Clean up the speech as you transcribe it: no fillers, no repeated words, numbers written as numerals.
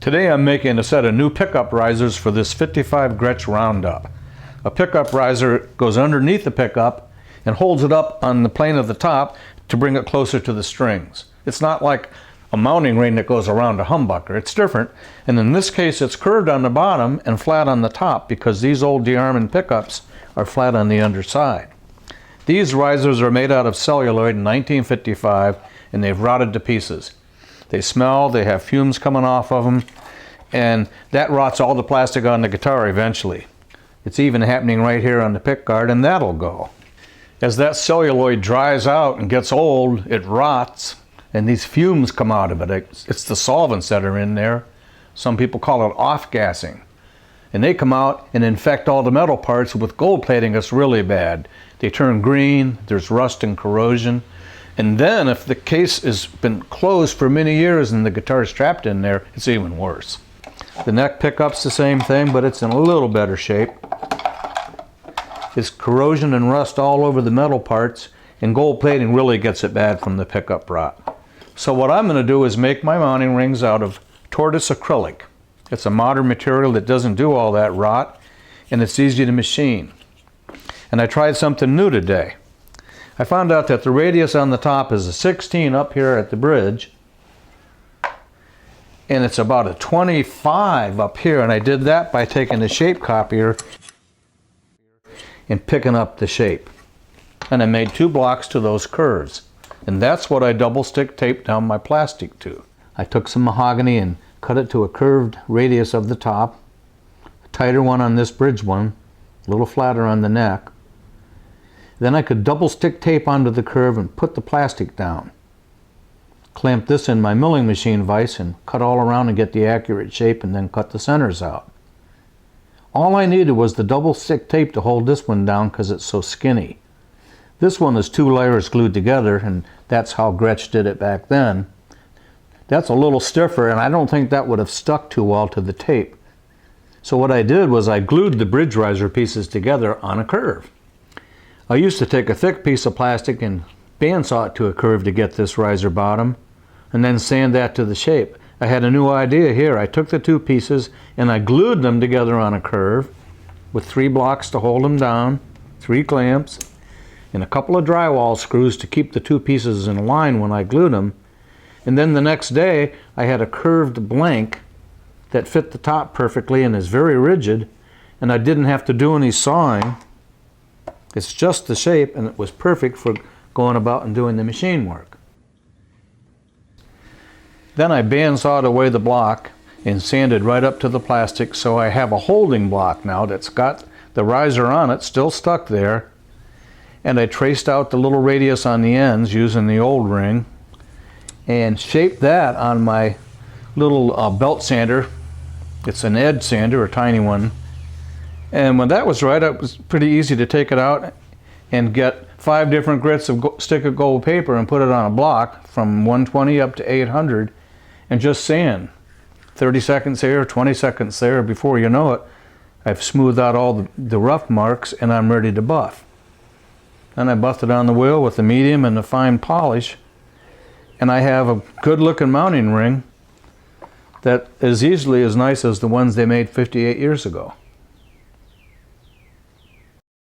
Today I'm making a set of new pickup risers for this 55 Gretsch Roundup. A pickup riser goes underneath the pickup and holds it up on the plane of the top to bring it closer to the strings. It's not like a mounting ring that goes around a humbucker. It's different, and in this case it's curved on the bottom and flat on the top because these old DeArmond pickups are flat on the underside. These risers are made out of celluloid in 1955 and they've rotted to pieces. They smell, they have fumes coming off of them, and that rots all the plastic on the guitar eventually. It's even happening right here on the pickguard, and that'll go. As that celluloid dries out and gets old, it rots, and these fumes come out of it. It's the solvents that are in there. Some people call it off-gassing. And they come out and infect all the metal parts. With gold plating, it's really bad. They turn green, there's rust and corrosion. And then if the case has been closed for many years and the guitar's trapped in there, it's even worse. The neck pickup's the same thing, but it's in a little better shape. It's corrosion and rust all over the metal parts, and gold plating really gets it bad from the pickup rot. So what I'm going to do is make my mounting rings out of Tortoise acrylic. It's a modern material that doesn't do all that rot, and it's easy to machine. And I tried something new today. I found out that the radius on the top is a 16 up here at the bridge, and it's about a 25 up here, and I did that by taking the shape copier and picking up the shape. And I made 2 blocks to those curves, and that's what I double stick taped down my plastic to. I took some mahogany and cut it to a curved radius of the top, a tighter one on this bridge one, a little flatter on the neck. Then I could double stick tape onto the curve and put the plastic down. Clamp this in my milling machine vise and cut all around and get the accurate shape, and then cut the centers out. All I needed was the double stick tape to hold this one down because it's so skinny. This one is 2 layers glued together, and that's how Gretsch did it back then. That's a little stiffer, and I don't think that would have stuck too well to the tape. So what I did was I glued the bridge riser pieces together on a curve. I used to take a thick piece of plastic and bandsaw it to a curve to get this riser bottom, and then sand that to the shape. I had a new idea here. I took the 2 pieces and I glued them together on a curve with 3 blocks to hold them down, 3 clamps, and a couple of drywall screws to keep the 2 pieces in line when I glued them. And then the next day I had a curved blank that fit the top perfectly and is very rigid, and I didn't have to do any sawing. It's just the shape, and it was perfect for going about and doing the machine work. Then I bandsawed away the block and sanded right up to the plastic, so I have a holding block now that's got the riser on it still stuck there. And I traced out the little radius on the ends using the old ring and shaped that on my little belt sander. It's an edge sander, a tiny one. And when that was right, it was pretty easy to take it out and get 5 different grits of stick of gold paper and put it on a block from 120 up to 800 and just sand. 30 seconds there, 20 seconds there. Before you know it, I've smoothed out all the rough marks and I'm ready to buff. Then I buffed it on the wheel with the medium and the fine polish, and I have a good looking mounting ring that is easily as nice as the ones they made 58 years ago.